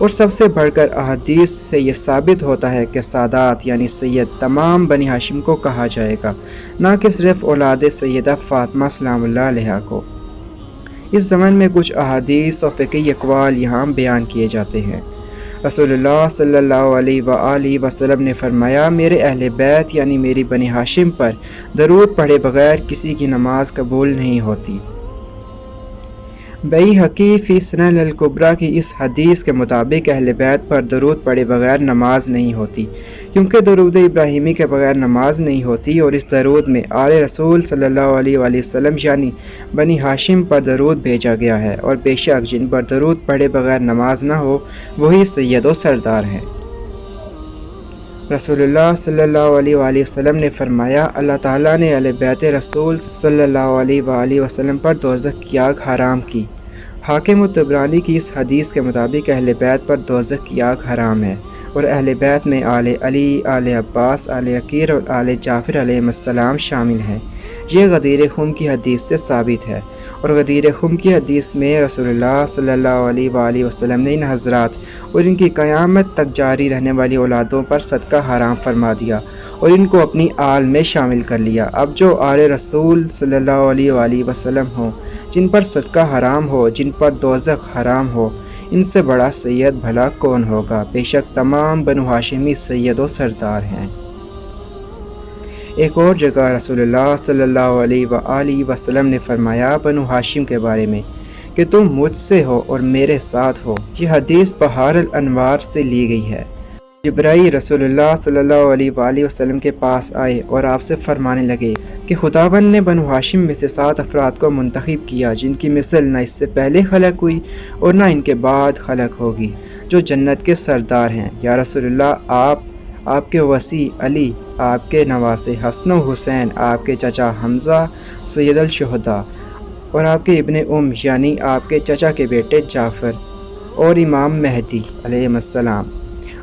اور سب سے بڑھ کر احادیث سے یہ ثابت ہوتا ہے کہ سادات یعنی سید تمام بنی ہاشم کو کہا جائے گا، نہ کہ صرف اولاد سیدہ فاطمہ سلام اللہ علیہا کو۔ اس زمن میں کچھ احادیث اور فقہی اقوال یہاں بیان کیے جاتے ہیں۔ رسول اللہ صلی اللہ علیہ وآلہ وسلم نے فرمایا، میرے اہل بیت یعنی میری بنی ہاشم پر درود پڑھے بغیر کسی کی نماز قبول نہیں ہوتی۔ بیہقی فی سنن الکبریٰ کی اس حدیث کے مطابق اہل بیت پر درود پڑھے بغیر نماز نہیں ہوتی، کیونکہ درود ابراہیمی کے بغیر نماز نہیں ہوتی، اور اس درود میں آل رسول صلی اللہ علیہ وآلہ وسلم یعنی بنی ہاشم پر درود بھیجا گیا ہے، اور بے شک جن پر درود پڑھے بغیر نماز نہ ہو وہی سید و سردار ہیں۔ رسول اللہ صلی اللہ علیہ وآلہ وسلم نے فرمایا، اللہ تعالیٰ نے اہل بیت رسول صلی اللہ علیہ وآلہ وسلم پر دوزخ کی آگ حرام کی۔ حاکم طبرانی کی اس حدیث کے مطابق اہل بیت پر دوزخ کی آگ حرام ہے، اور اہل بیت میں آل علی، آل عباس، آل عقیل اور آل جعفر علیہ السلام شامل ہیں۔ یہ غدیر خم کی حدیث سے ثابت ہے، اور غدیر خم کی حدیث میں رسول اللہ صلی اللہ علیہ وآلہ وسلم نے ان حضرات اور ان کی قیامت تک جاری رہنے والی اولادوں پر صدقہ حرام فرما دیا اور ان کو اپنی آل میں شامل کر لیا۔ اب جو آل رسول صلی اللہ علیہ وآلہ وسلم ہوں، جن پر صدقہ حرام ہو، جن پر دوزخ حرام ہو، ان سے بڑا سید بھلا کون ہوگا؟ بے شک تمام بنو ہاشمی سید و سردار ہیں۔ ایک اور جگہ رسول اللہ صلی اللہ علیہ وآلہ وسلم نے فرمایا بنو ہاشم کے بارے میں کہ تم مجھ سے ہو اور میرے ساتھ ہو۔ یہ حدیث بحار الانوار سے لی گئی ہے۔ جبرائیل رسول اللہ صلی اللہ علیہ وآلہ وسلم کے پاس آئے اور آپ سے فرمانے لگے کہ خداوند نے بنو ہاشم میں سے 7 افراد کو منتخب کیا، جن کی مثل نہ اس سے پہلے خلق ہوئی اور نہ ان کے بعد خلق ہوگی، جو جنت کے سردار ہیں۔ یا رسول اللہ، آپ کے وصی علی، آپ کے نواسے حسن و حسین، آپ کے چچا حمزہ سید الشہداء، اور آپ کے ابن یعنی آپ کے چچا کے بیٹے جعفر، اور امام مہدی علیہ السلام۔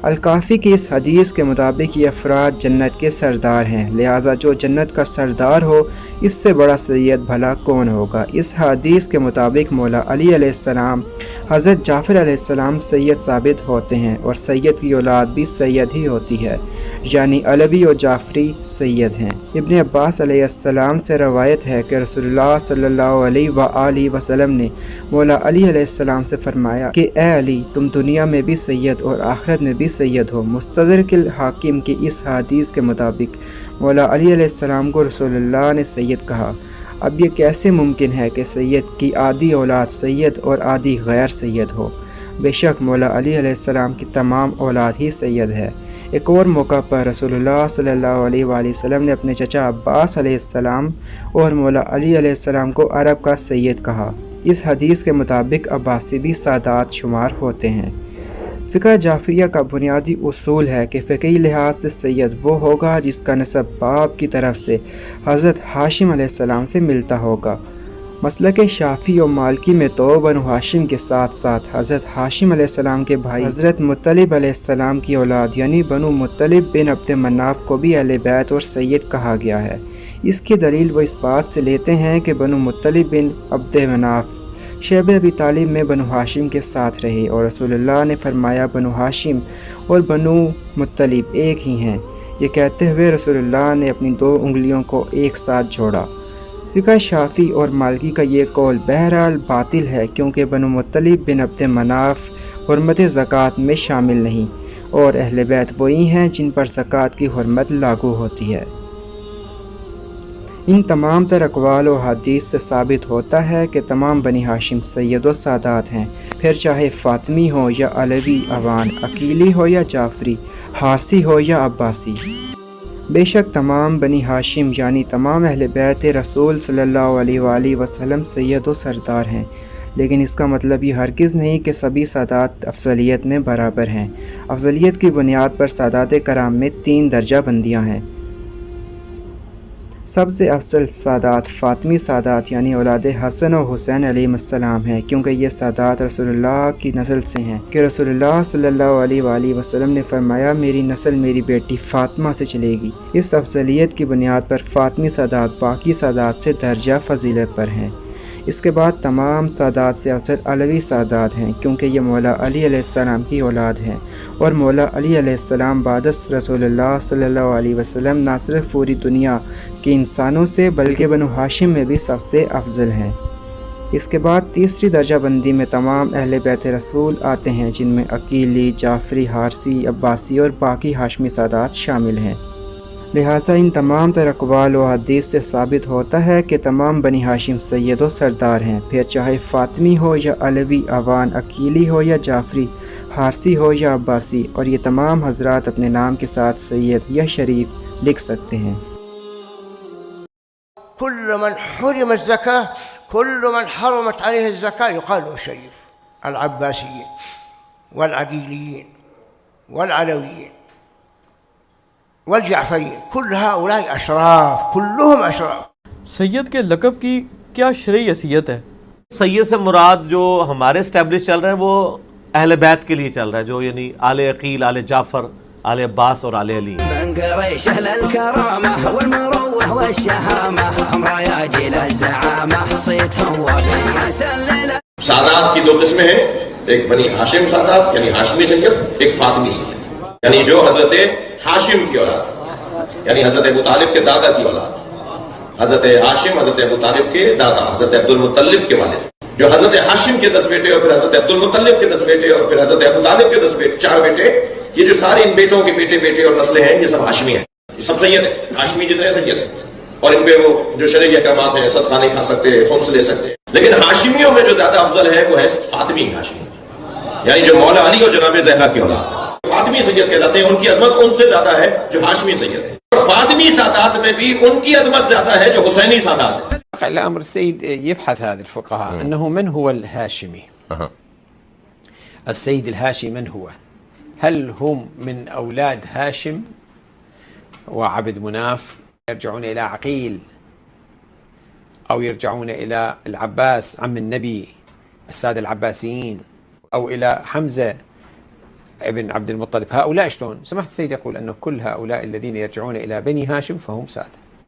الکافی کی اس حدیث کے مطابق یہ افراد جنت کے سردار ہیں، لہٰذا جو جنت کا سردار ہو اس سے بڑا سید بھلا کون ہوگا؟ اس حدیث کے مطابق مولا علی علیہ السلام، حضرت جعفر علیہ السلام سید ثابت ہوتے ہیں، اور سید کی اولاد بھی سید ہی ہوتی ہے، یعنی علوی و جعفری سید ہیں۔ ابن عباس علیہ السلام سے روایت ہے کہ رسول اللہ صلی اللہ علیہ وآلہ وسلم نے مولا علی علیہ السلام سے فرمایا کہ اے علی، تم دنیا میں بھی سید اور آخرت میں بھی سید ہو۔ مستدرک الحاکم کی اس حدیث کے مطابق مولا علی علیہ السلام کو رسول اللہ نے سید کہا۔ اب یہ کیسے ممکن ہے کہ سید کی آدھی اولاد سید اور آدھی غیر سید ہو؟ بے شک مولا علی علیہ السلام کی تمام اولاد ہی سید ہے۔ ایک اور موقع پر رسول اللہ صلی اللہ علیہ وآلہ وسلم نے اپنے چچا عباس علیہ السلام اور مولا علی علیہ السلام کو عرب کا سید کہا۔ اس حدیث کے مطابق عباسی بھی سادات شمار ہوتے ہیں۔ فقہ جعفریہ کا بنیادی اصول ہے کہ فقہی لحاظ سے سید وہ ہوگا جس کا نسب باپ کی طرف سے حضرت ہاشم علیہ السلام سے ملتا ہوگا۔ مسلک شافعی و مالکی میں تو بنو ہاشم کے ساتھ ساتھ حضرت ہاشم علیہ السلام کے بھائی حضرت مطلب علیہ السلام کی اولاد یعنی بنو مطلب بن عبد مناف کو بھی اہل بیت اور سید کہا گیا ہے۔ اس کی دلیل وہ اس بات سے لیتے ہیں کہ بنو مطلب بن عبد مناف شیب ابی طالب میں بنو ہاشم کے ساتھ رہے، اور رسول اللہ نے فرمایا بنو ہاشم اور بنو مطلب ایک ہی ہیں۔ یہ کہتے ہوئے رسول اللہ نے اپنی 2 انگلیوں کو ایک ساتھ جوڑا۔ فقہ شافعی اور مالکی کا یہ قول بہرحال باطل ہے، کیونکہ بنو مطلب بن عبد مناف حرمت زکوٰۃ میں شامل نہیں، اور اہل بیت وہی ہیں جن پر زکوٰۃ کی حرمت لاگو ہوتی ہے۔ ان تمام تر اقوال و حدیث سے ثابت ہوتا ہے کہ تمام بنی ہاشم سید و سادات ہیں، پھر چاہے فاطمی ہو یا علوی اوان، عقیلی ہو یا جعفری، حارثی ہو یا عباسی۔ بے شک تمام بنی ہاشم یعنی تمام اہل بیت رسول صلی اللہ علیہ وآلہ وسلم سید و سردار ہیں، لیکن اس کا مطلب یہ ہرگز نہیں کہ سبھی سادات افضلیت میں برابر ہیں۔ افضلیت کی بنیاد پر سادات کرام میں 3 درجہ بندیاں ہیں۔ سب سے افضل سادات فاطمی سادات یعنی اولاد حسن و حسین علیہ السلام ہیں، کیونکہ یہ سادات رسول اللہ کی نسل سے ہیں کہ رسول اللہ صلی اللہ علیہ وآلہ وسلم نے فرمایا میری نسل میری بیٹی فاطمہ سے چلے گی۔ اس افضلیت کی بنیاد پر فاطمی سادات باقی سادات سے درجہ فضیلت پر ہیں۔ اس کے بعد تمام سادات سے افضل علوی سادات ہیں، کیونکہ یہ مولا علی علیہ السلام کی اولاد ہیں، اور مولا علی علیہ السلام بعد رسول اللہ صلی اللہ علیہ وسلم نہ صرف پوری دنیا کے انسانوں سے بلکہ بنو ہاشم میں بھی سب سے افضل ہیں۔ اس کے بعد تیسری درجہ بندی میں تمام اہل بیت رسول آتے ہیں، جن میں عقیلی، جعفری، حارثی، عباسی اور باقی ہاشمی سادات شامل ہیں۔ لہٰذا ان تمام تر اقوال و حدیث سے ثابت ہوتا ہے کہ تمام بنی ہاشم سید و سردار ہیں، پھر چاہے فاطمی ہو یا علوی، عوان، عقیلی ہو یا جعفری، حارثی ہو یا عباسی، اور یہ تمام حضرات اپنے نام کے ساتھ سید یا شریف لکھ سکتے ہیں۔ كل من حرم الزكاة، كل من حرمت عليه الزكاة يقال له شريف. العباسيين والعقيليين والعلويين والجعفريين كل هؤلاء أشراف، كلهم أشراف. سید کے لقب کی کیا شرعی حیثیت ہے؟ سید سے مراد جو ہمارے اسٹیبلش چل رہے ہیں وہ اہل بیت کے لیے چل رہا ہے، جو یعنی آل عقیل، آل جعفر، آل عباس اور آل علی۔ من قريش أهل الكرامة والمروة والشهامة هم رياجل الزعامة صيتهم وحسن ليلة۔ سادات کی دو قسمیں ہیں، ایک بنی ہاشم سادات یعنی ہاشمی سید، ایک فاطمی سید یعنی جو حضرت ہاشم کی اولاد، یعنی حضرت ابو طالب کے دادا کی اولاد۔ حضرت ہاشم حضرت ابو طالب کے دادا، حضرت عبد المطلب کے والد، جو حضرت ہاشم کے 10 بیٹے اور پھر حضرت عبد المطلب کے 10 بیٹے اور پھر حضرت ابو طالب کے 10 بیٹے، 4 بیٹے، یہ جو سارے ان بیٹوں کے بیٹے اور نسلیں ہیں یہ سب ہاشمی ہیں، یہ سب سید ہیں، ہاشمی جتنے سید ہیں، اور ان پہ وہ جو شرعی احکامات ہیں، صدقہ نہیں کھا سکتے، خمس لے سکتے۔ لیکن ہاشمیوں میں جو زیادہ افضل ہے وہ ہے فاطمی ہاشمی، یعنی جو مولا علی اور جناب زہرا کی اولاد، فاطمی سید کہلاتے ہیں۔ ان کی عظمت ان سے زیادہ ہے جو ہاشمی سید ہے، اور فاطمی سادات میں بھی ان کی عظمت زیادہ ہے جو حسینی سادات ہے۔ الأمر السيد يبحث هذا الفقهاء أنه من هو الهاشمي. السيد الهاشمي من هو؟ هل هم من أولاد هاشم وعبد مناف يرجعون إلى عقيل، أو يرجعون إلى العباس عم النبي السادة العباسيين، أو إلى حمزة ابن عبد المطلب؟ هؤلاء شلون؟ سمحت السيد يقول أنه كل هؤلاء الذين يرجعون إلى بني هاشم فهم سادة.